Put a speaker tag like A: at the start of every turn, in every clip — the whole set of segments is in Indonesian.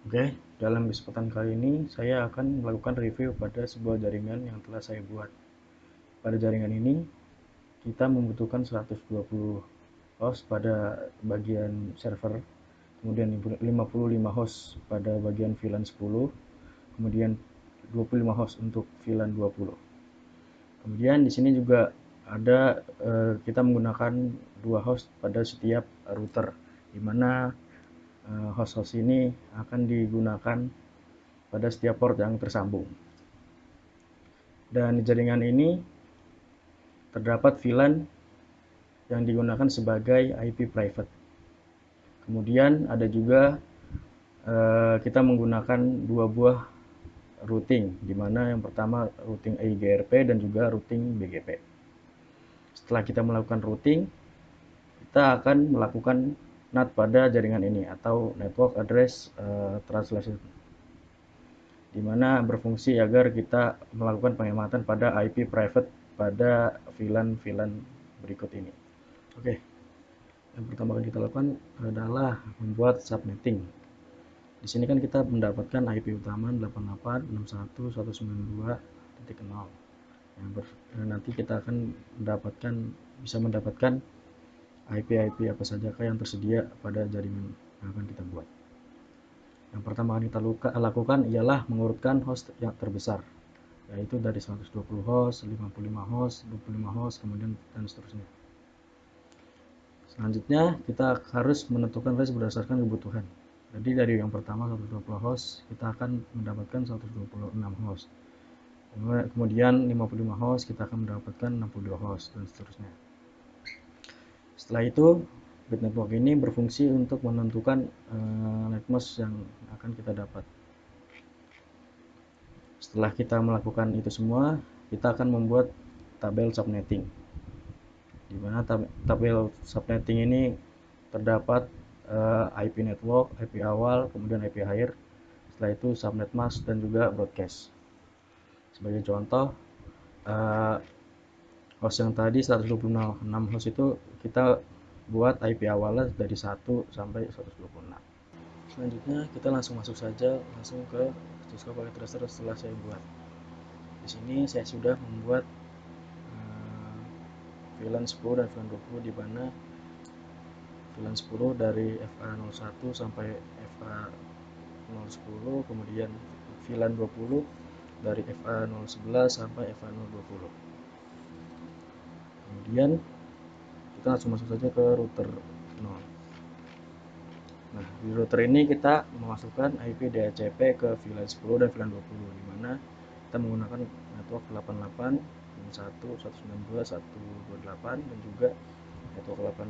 A: Oke, dalam kesempatan kali ini saya akan melakukan review pada sebuah jaringan yang telah saya buat. Pada jaringan ini, kita membutuhkan 120 host pada bagian server, kemudian 55 host pada bagian VLAN 10, kemudian 25 host untuk VLAN 20. Kemudian di sini juga ada kita menggunakan 2 host pada setiap router, di mana host-host ini akan digunakan pada setiap port yang tersambung. Dan di jaringan ini terdapat VLAN yang digunakan sebagai IP private. Kemudian ada juga kita menggunakan 2 buah routing, di mana yang pertama routing IGRP dan juga routing BGP. Setelah kita melakukan routing, kita akan melakukan NAT pada jaringan ini atau Network Address Translation, di mana berfungsi agar kita melakukan penghematan pada IP private pada VLAN berikut ini. Oke, yang pertama kali kita lakukan adalah membuat subnetting. Di sini kan kita mendapatkan IP utama 88.61.192.0. Nanti kita akan bisa mendapatkan IP apa sajakah yang tersedia pada jaringan yang akan kita buat. Yang pertama kita lakukan ialah mengurutkan host yang terbesar, yaitu dari 120 host, 55 host, 25 host, kemudian dan seterusnya. Selanjutnya kita harus menentukan range berdasarkan kebutuhan. Jadi dari yang pertama 120 host, kita akan mendapatkan 126 host. Kemudian 55 host, kita akan mendapatkan 62 host, dan seterusnya. Setelah itu, bit network ini berfungsi untuk menentukan netmask yang akan kita dapat. Setelah kita melakukan itu semua, kita akan membuat tabel subnetting, di mana tabel subnetting ini terdapat IP network, IP awal, kemudian IP akhir, setelah itu subnet mask dan juga broadcast. Sebagai contoh, host yang tadi 126 host itu kita buat IP awalnya dari 1 sampai 126. Selanjutnya kita langsung masuk saja ke Cisco Packet Tracer setelah saya buat. Di sini saya sudah membuat VLAN 10 dan VLAN 20, di mana VLAN 10 dari FA01 sampai FA010, kemudian VLAN 20 dari FA011 sampai FA020. Kemudian kita langsung masuk saja ke router 0. Nah, di router ini kita memasukkan IP DHCP ke VLAN 10 dan VLAN 20, di mana kita menggunakan network 88.192.128 dan juga network 8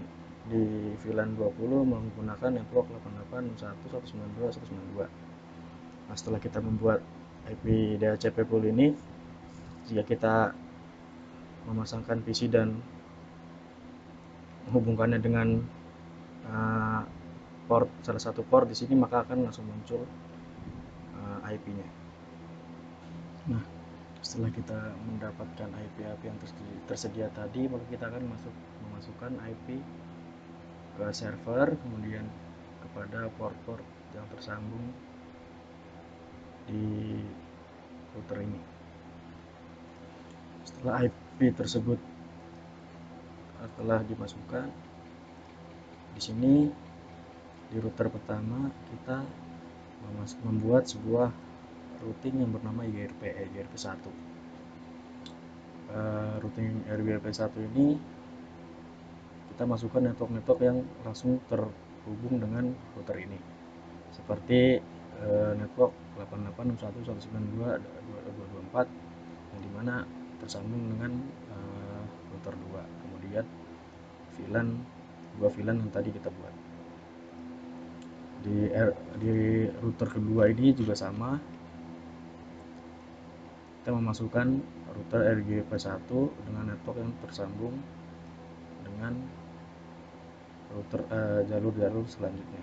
A: di VLAN 20 menggunakan network 88.192.192. Nah, setelah kita membuat IP DHCP pool ini, jika kita memasangkan PC dan menghubungkannya dengan salah satu port di sini, maka akan langsung muncul IP-nya. Nah, setelah kita mendapatkan IP yang tersedia tadi, maka kita akan memasukkan IP ke server, kemudian kepada port-port yang tersambung di router ini. Setelah IP tersebut telah dimasukkan, di sini di router pertama kita membuat sebuah routing yang bernama IGRP1. Routing IGRP1 ini kita masukkan network yang langsung terhubung dengan router ini, seperti network 88.192.224 yang dimana tersambung dengan router 2, kemudian dua VLAN yang tadi kita buat. Di router kedua ini juga sama, kita memasukkan router RGP1 dengan network yang tersambung dengan router jalur-jalur selanjutnya,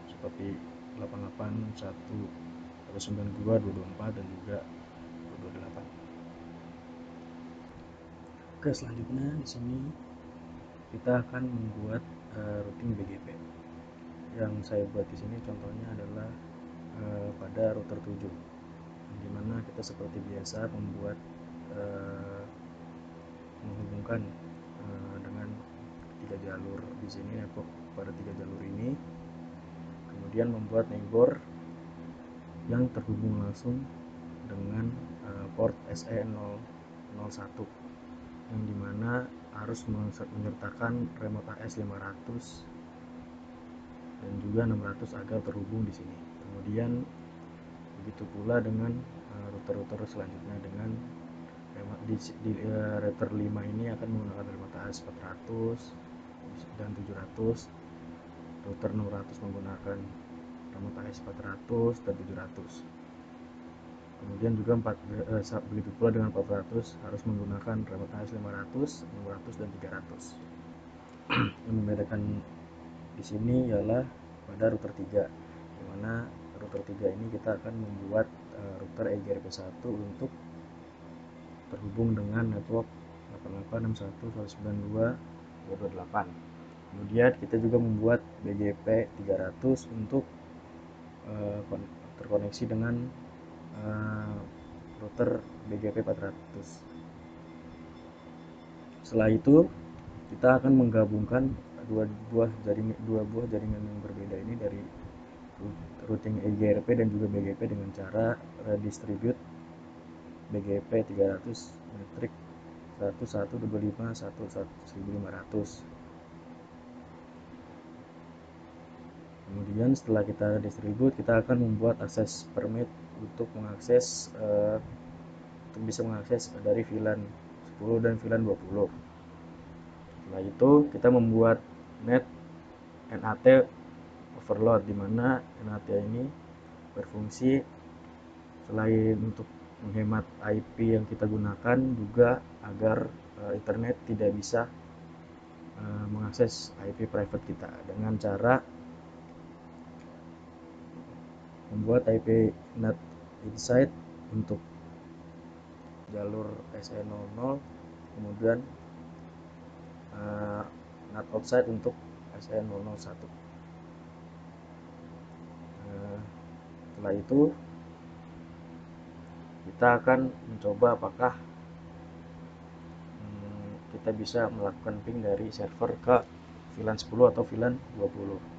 A: seperti 88.192.224 dan juga 228. Oke, selanjutnya di sini kita akan membuat routing BGP. Yang saya buat di sini contohnya adalah pada router 7, dimana kita seperti biasa membuat menghubungkan dengan 3 jalur di sini, network pada 3 jalur ini, kemudian membuat neighbor yang terhubung langsung dengan port SE001, yang dimana harus menyertakan remote AS 500 dan juga 600 agar terhubung di sini. Kemudian begitu pula dengan router-router selanjutnya dengan di router 5 ini akan menggunakan remote AS 400 dan 700. Router 600 menggunakan remote AS 400 dan 700. Kemudian juga begitu pula dengan 400 harus menggunakan remote AS 500, 600 dan 300. Yang membedakan di sini ialah pada router 3, di mana router 3 ini kita akan membuat router EGRP1 untuk terhubung dengan network 8861.192.228. Kemudian kita juga membuat BGP 300 untuk terkoneksi dengan router BGP 400. Setelah itu kita akan menggabungkan dua buah jaringan yang berbeda ini dari routing EGRP dan juga BGP dengan cara redistribute BGP 300 metrik 1125.1.1500. Kemudian setelah kita distribute, kita akan membuat akses permit untuk mengakses untuk bisa mengakses dari VLAN 10 dan VLAN 20. Setelah itu kita membuat net NAT overload, di mana NAT ini berfungsi selain untuk menghemat IP yang kita gunakan juga agar internet tidak bisa mengakses IP private kita dengan cara membuat IP NAT inside untuk jalur SE00, kemudian NAT outside untuk SE001. Setelah itu kita akan mencoba apakah kita bisa melakukan ping dari server ke VLAN 10 atau VLAN 20.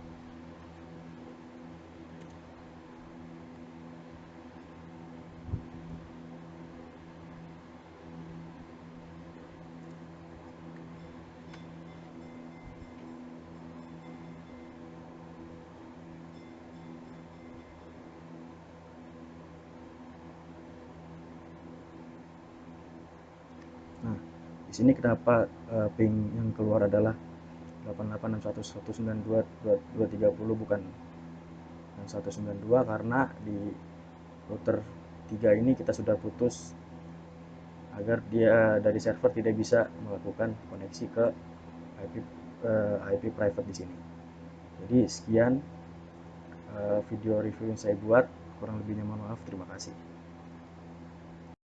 A: Nah, di sini kenapa ping yang keluar adalah 88.192.230 bukan yang 192, karena di router 3 ini kita sudah putus agar dia dari server tidak bisa melakukan koneksi ke IP private di sini. Jadi sekian video review yang saya buat, kurang lebihnya mohon maaf, terima kasih.